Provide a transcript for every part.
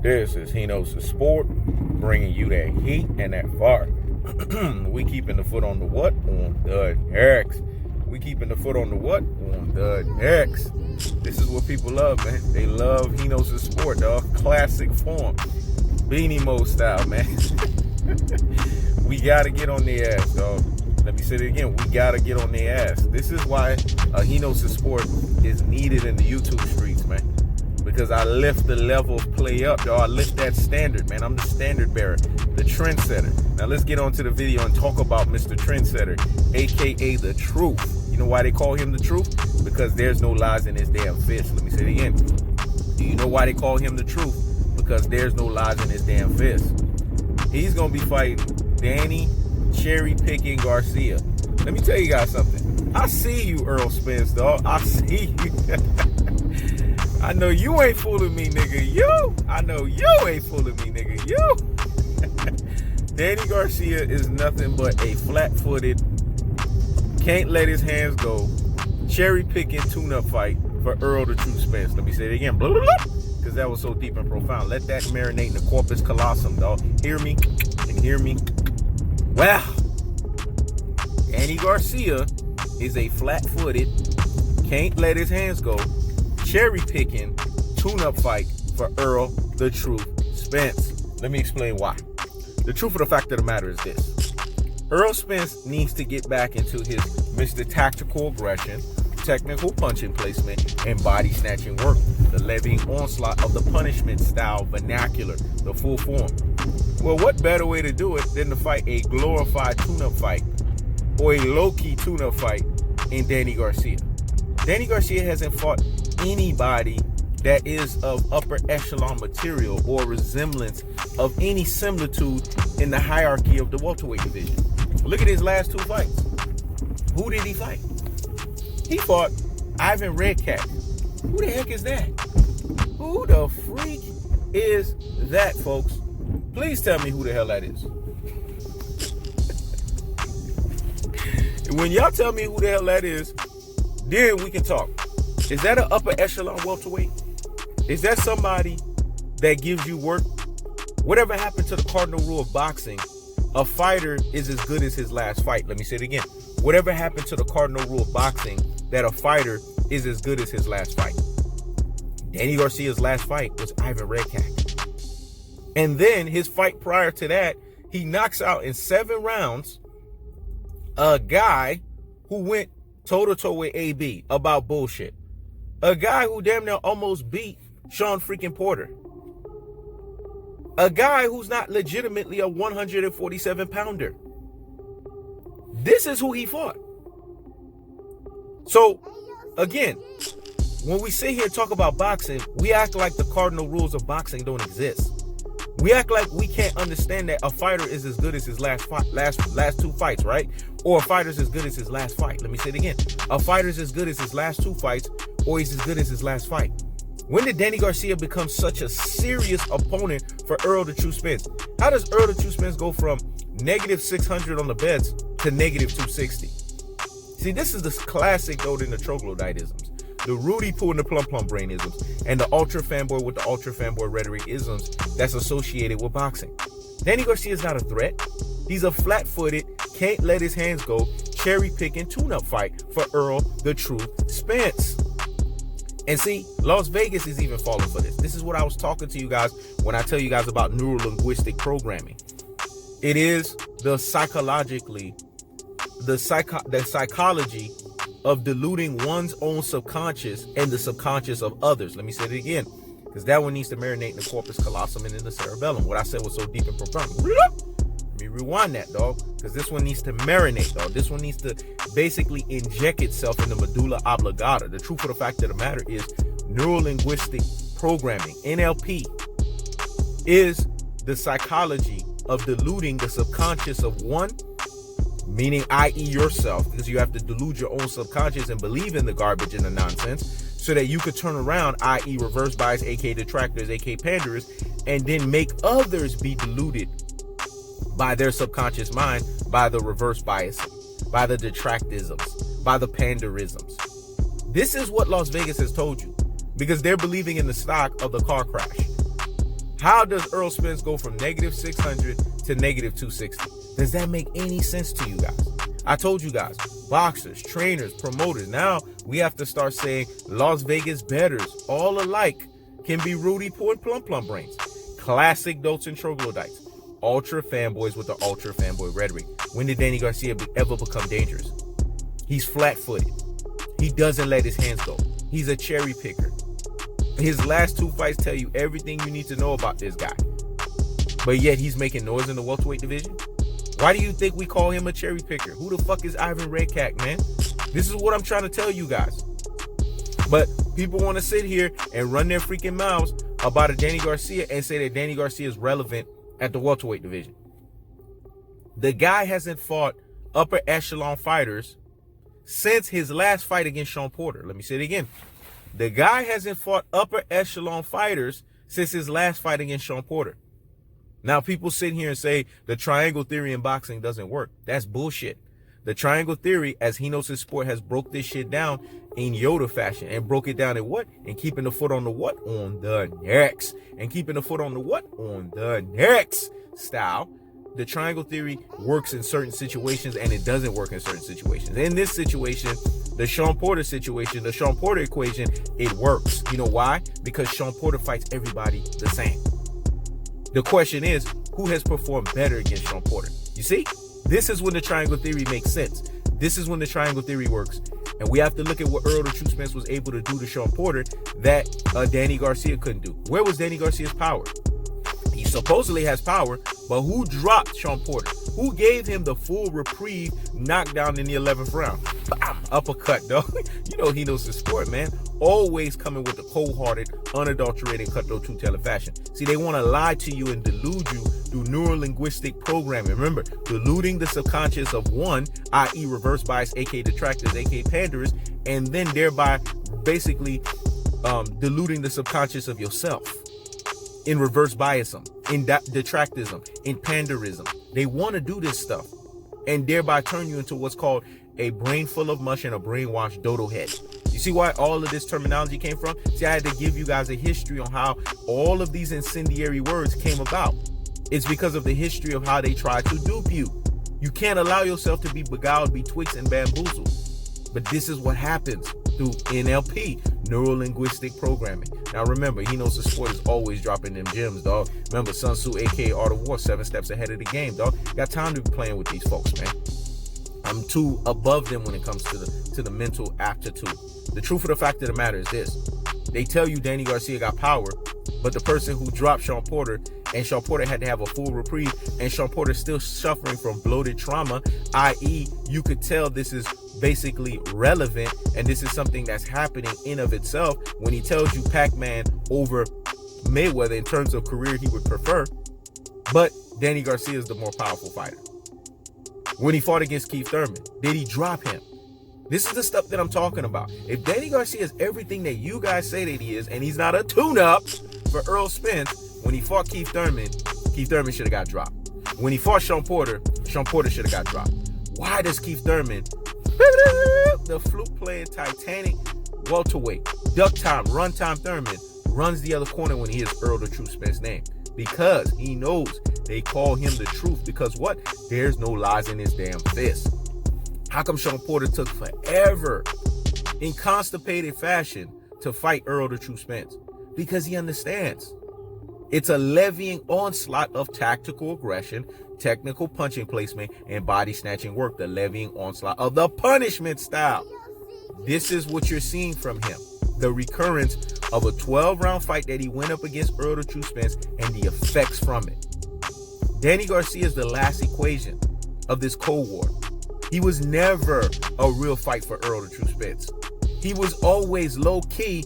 This is HeKnowsFitness, bringing you that heat and that fire. We keeping the foot on the what? On the X. We keeping the foot on the what? On the X. This is what people love, man. They love HeKnowsFitness, dog. Classic form. Beanie Mode style, man. We gotta get on their ass, dog. Let me say it again. We gotta get on their ass. This is why HeKnowsFitness is needed in the YouTube streets, man. Because I lift the level of play up, dog. I lift that standard, man. I'm the standard bearer, the trendsetter. Now let's get on to the video and talk about Mr. Trendsetter, aka the truth. You know why they call him the truth? Because there's no lies in his damn fist. Let me say it again. Do you know why they call him the truth? Because there's no lies in his damn fist. He's gonna be fighting Danny Cherry-Picking Garcia. Let me tell you guys something. I see you, Errol Spence, dog. I see you. I know you ain't fooling me, nigga. You. I know you ain't fooling me, nigga. You. Danny Garcia is nothing but a flat-footed, can't let his hands go, cherry-picking tune-up fight for Errol the True Spence. Let me say it again. Blah, blah, blah. Because that was so deep and profound. Let that marinate in the corpus callosum, dog. Hear me and hear me. Wow. Danny Garcia is a flat-footed, can't let his hands go, cherry-picking tune-up fight for Errol the Truth Spence. Let me explain why. The truth of the fact of the matter is this. Errol Spence needs to get back into his Mr. Tactical Aggression, technical punching placement, and body snatching work. The levying onslaught of the punishment style vernacular, the full form. Well, what better way to do it than to fight a glorified tune-up fight or a low-key tune-up fight in Danny Garcia? Danny Garcia hasn't fought anybody that is of upper echelon material or resemblance of any similitude in the hierarchy of the welterweight division. Look at his last two fights. Who did he fight? He fought Ivan Redcat. Who the heck is that? Who the freak is that, folks? Please tell me who the hell that is. When y'all tell me who the hell that is, then we can talk. Is that an upper echelon welterweight? Is that somebody that gives you work? Whatever happened to the cardinal rule of boxing, a fighter is as good as his last fight. Let me say it again. Whatever happened to the cardinal rule of boxing, that a fighter is as good as his last fight. Danny Garcia's last fight was Ivan Redcat. And then his fight prior to that, he knocks out in 7 rounds a guy who went toe-to-toe with AB about bullshit. A guy who damn near almost beat Sean freaking Porter. A guy who's not legitimately a 147-pounder. This is who he fought. So, again, when we sit here and talk about boxing, we act like the cardinal rules of boxing don't exist. We act like we can't understand that a fighter is as good as his last 2 fights, right? Or a fighter's as good as his last fight. Let me say it again. A fighter's as good as his last 2 fights, or he's as good as his last fight. When did Danny Garcia become such a serious opponent for Errol the True Spence? How does Errol the True Spence go from -600 on the bets to -260? See, this is the classic golden the troglodytisms. The Rudy Poo and the Plum Plum brain isms, and the ultra fanboy with the ultra fanboy rhetoric isms that's associated with boxing. Danny Garcia is not a threat. He's a flat-footed, can't let his hands go, cherry-picking tune-up fight for Errol the Truth Spence. And see, Las Vegas is even falling for this. This is what I was talking to you guys when I tell you guys about neuro-linguistic programming. It is the psychology of diluting one's own subconscious and the subconscious of others. Let me say it again, because that one needs to marinate in the corpus callosum and in the cerebellum. What I said was so deep and profound. Let me rewind that, dog, because this one needs to marinate, dog. This one needs to basically inject itself in the medulla oblongata. The truth of the fact of the matter is neuro-linguistic programming, NLP, is the psychology of diluting the subconscious of one, meaning i.e. yourself, because you have to delude your own subconscious and believe in the garbage and the nonsense so that you could turn around, i.e. reverse bias, aka detractors, aka panders, and then make others be deluded by their subconscious mind, by the reverse bias, by the detractisms, by the panderisms. This is what Las Vegas has told you, because they're believing in the stock of the car crash. How does Errol Spence go from negative 600 to negative 260? Does that make any sense to you guys? I told you guys, boxers, trainers, promoters. Now we have to start saying Las Vegas bettors, all alike, can be Rudy Poor plum brains. Classic dotes and troglodytes. Ultra fanboys with the ultra fanboy rhetoric. When did Danny Garcia ever become dangerous? He's flat-footed. He doesn't let his hands go. He's a cherry picker. His last 2 fights tell you everything you need to know about this guy. But yet he's making noise in the welterweight division? Why do you think we call him a cherry picker? Who the fuck is Ivan Redkach, man? This is what I'm trying to tell you guys. But people want to sit here and run their freaking mouths about a Danny Garcia and say that Danny Garcia is relevant at the welterweight division. The guy hasn't fought upper echelon fighters since his last fight against Sean Porter. Let me say it again. The guy hasn't fought upper echelon fighters since his last fight against Sean Porter. Now, people sit here and say the triangle theory in boxing doesn't work. That's bullshit. The triangle theory, as He Knows His Sport, has broke this shit down in Yoda fashion. And broke it down in what? And keeping the foot on the what? On the necks. And keeping the foot on the what? On the necks style. The triangle theory works in certain situations and it doesn't work in certain situations. In this situation, the Sean Porter situation, the Sean Porter equation, it works. You know why? Because Sean Porter fights everybody the same. The question is, who has performed better against Sean Porter? You see? This is when the triangle theory makes sense. This is when the triangle theory works. And we have to look at what Errol the True Spence was able to do to Sean Porter that Danny Garcia couldn't do. Where was Danny Garcia's power? He supposedly has power, but who dropped Sean Porter? Who gave him the full reprieve knockdown in the 11th round? Bam, uppercut, dog. You know He Knows His Sport, man. Always coming with the cold-hearted, unadulterated, cutthroat, two-tailed fashion. See, they want to lie to you and delude you through neuro-linguistic programming. Remember, deluding the subconscious of one, i.e. reverse bias, aka detractors, aka panderers, and then thereby basically deluding the subconscious of yourself. In reverse biasism, in detractism, in panderism. They want to do this stuff and thereby turn you into what's called a brain full of mush and a brainwashed dodo head. You see why all of this terminology came from? See, I had to give you guys a history on how all of these incendiary words came about. It's because of the history of how they tried to dupe you. You can't allow yourself to be beguiled, betwixt, and bamboozled. But this is what happens through NLP, neuro-linguistic programming. Now remember, He Knows the Sport is always dropping them gems, dog. Remember, Sun Tzu, aka Art of War, 7 steps ahead of the game, dog. Got time to be playing with these folks, man. I'm too above them when it comes to the mental aptitude. The truth of the fact of the matter is this. They tell you Danny Garcia got power, but the person who dropped Sean Porter, and Sean Porter had to have a full reprieve, and Sean Porter is still suffering from bloated trauma, i.e. you could tell this is basically relevant, and this is something that's happening in of itself when he tells you Pac-Man over Mayweather in terms of career he would prefer, but Danny Garcia is the more powerful fighter. When he fought against Keith Thurman, did he drop him? This is the stuff that I'm talking about. If Danny Garcia is everything that you guys say that he is, and he's not a tune-up for Errol Spence, when he fought Keith Thurman should have got dropped. When he fought Sean Porter should have got dropped. Why does Keith Thurman, the flute-playing Titanic welterweight, duck time, run time Thurman, runs the other corner when he hears Errol the True Spence name? Because he knows they call him the truth. Because what? There's no lies in his damn fist. How come Sean Porter took forever in constipated fashion to fight Errol the True Spence? Because he understands. It's a levying onslaught of tactical aggression, technical punching placement, and body snatching work. The levying onslaught of the punishment style. This is what you're seeing from him. The recurrence of a 12-round fight that he went up against Errol the True Spence and the effects from it. Danny Garcia is the last equation of this Cold War. He was never a real fight for Errol the True Spence. He was always low-key,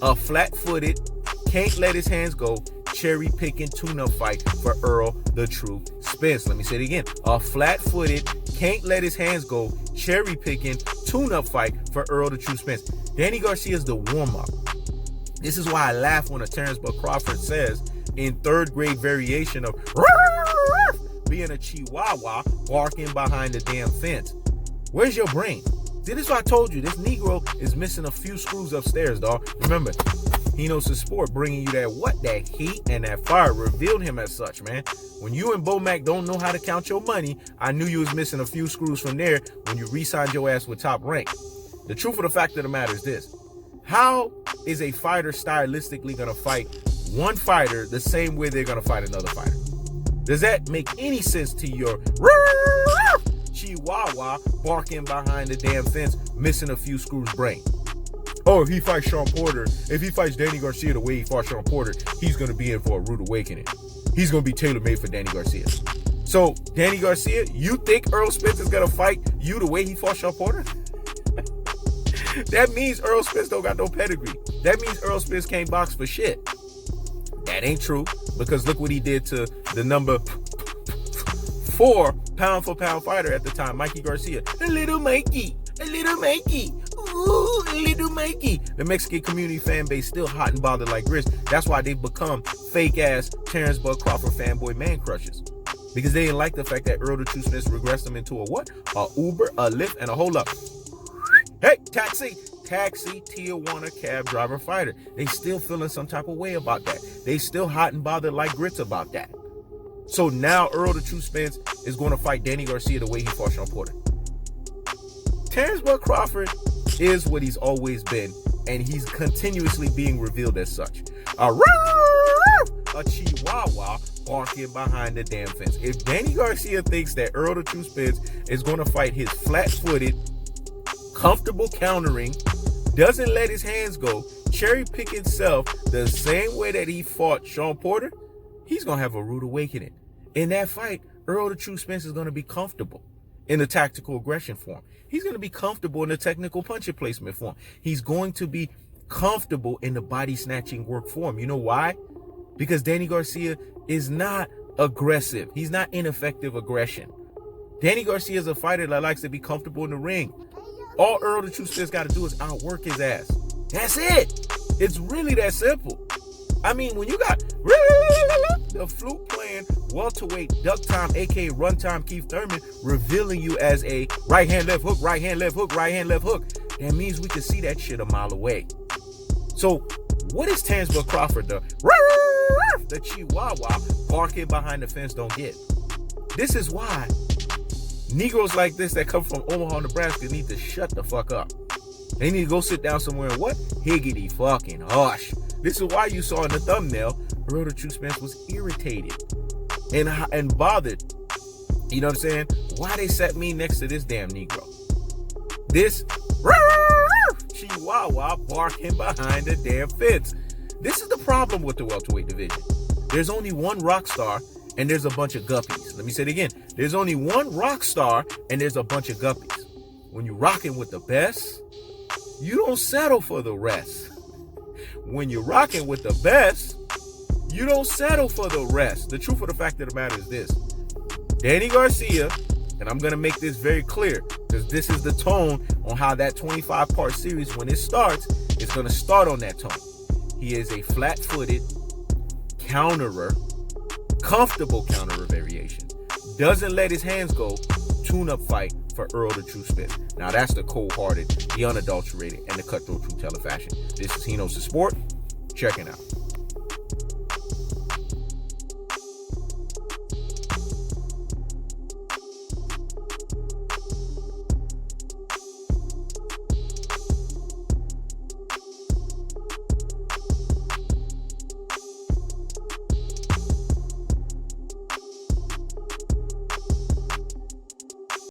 a flat-footed, can't let his hands go, cherry-picking tune-up fight for Errol the True Spence. Let me say it again. A flat-footed, can't let his hands go, cherry-picking tune-up fight for Errol the True Spence. Danny Garcia is the warm-up. This is why I laugh when a Terence Crawford says in third grade variation of being a chihuahua barking behind the damn fence. Where's your brain? See, this is what I told you. This Negro is missing a few screws upstairs, dog. Remember, HeKnowsFitness bringing you that heat and that fire. Revealed him as such, man. When you and Bo Mac don't know how to count your money, I knew you was missing a few screws from there when you re-signed your ass with Top Rank. The truth of the fact of the matter is this. How is a fighter stylistically going to fight one fighter the same way they're going to fight another fighter? Does that make any sense to your chihuahua barking behind the damn fence, missing a few screws brain? Oh, if he fights Sean Porter, if he fights Danny Garcia the way he fought Sean Porter, he's going to be in for a rude awakening. He's going to be tailor-made for Danny Garcia. So, Danny Garcia, you think Errol Spence is going to fight you the way he fought Sean Porter? That means Errol Spence don't got no pedigree. That means Errol Spence can't box for shit. That ain't true, because look what he did to the number 4 pound-for-pound fighter at the time, Mikey Garcia. A little Mikey. Ooh, little Mikey. The Mexican community fan base still hot and bothered like grits. That's why they've become fake-ass Terence Crawford fanboy man crushes. Because they didn't like the fact that Errol the True Spence regressed them into a what? A Uber, a Lyft, and a hold up. Hey, taxi, Tijuana cab driver fighter. They still feeling some type of way about that. They still hot and bothered like grits about that. So now Errol the True Spence is going to fight Danny Garcia the way he fought Sean Porter. Terence Crawford is what he's always been, and he's continuously being revealed as such. A chihuahua barking behind the damn fence. If Danny Garcia thinks that Errol the True Spence is going to fight his flat-footed, comfortable countering, doesn't let his hands go, cherry-pick himself the same way that he fought Sean Porter, he's going to have a rude awakening. In that fight, Errol the True Spence is going to be comfortable in the tactical aggression form. He's going to be comfortable in the technical punch placement form. He's going to be comfortable in the body snatching work form. You know why? Because Danny Garcia is not aggressive. He's not ineffective aggression. Danny Garcia is a fighter that likes to be comfortable in the ring. All Errol the True Spence got to do is outwork his ass. That's it. It's really that simple. I mean, when you got the flute playing welterweight duck time, aka runtime Keith Thurman, revealing you as a right hand, left hook, right hand, left hook, right hand, left hook, that means we can see that shit a mile away. So, what is Terence Crawford, the chihuahua barking behind the fence don't get? This is why Negroes like this that come from Omaha, Nebraska need to shut the fuck up. They need to go sit down somewhere and what? Higgity fucking hush. This is why you saw in the thumbnail, Errol the True Spence was irritated and bothered. You know what I'm saying? Why they set me next to this damn Negro? This chihuahua barking behind the damn fence. This is the problem with the welterweight division. There's only one rock star and there's a bunch of guppies. Let me say it again. There's only one rock star and there's a bunch of guppies. When you're rocking with the best, you don't settle for the rest. When you're rocking with the best, you don't settle for the rest. The truth of the fact of the matter is this. Danny Garcia, and I'm going to make this very clear, because this is the tone on how that 25-part series, when it starts, it's going to start on that tone. He is a flat-footed counterer, comfortable counterer variation. Doesn't let his hands go. Tune-up fight for Errol the True Spence. Now that's the cold-hearted, the unadulterated, and the cutthroat truth-teller fashion. This is HeKnowsFitness. Checking out.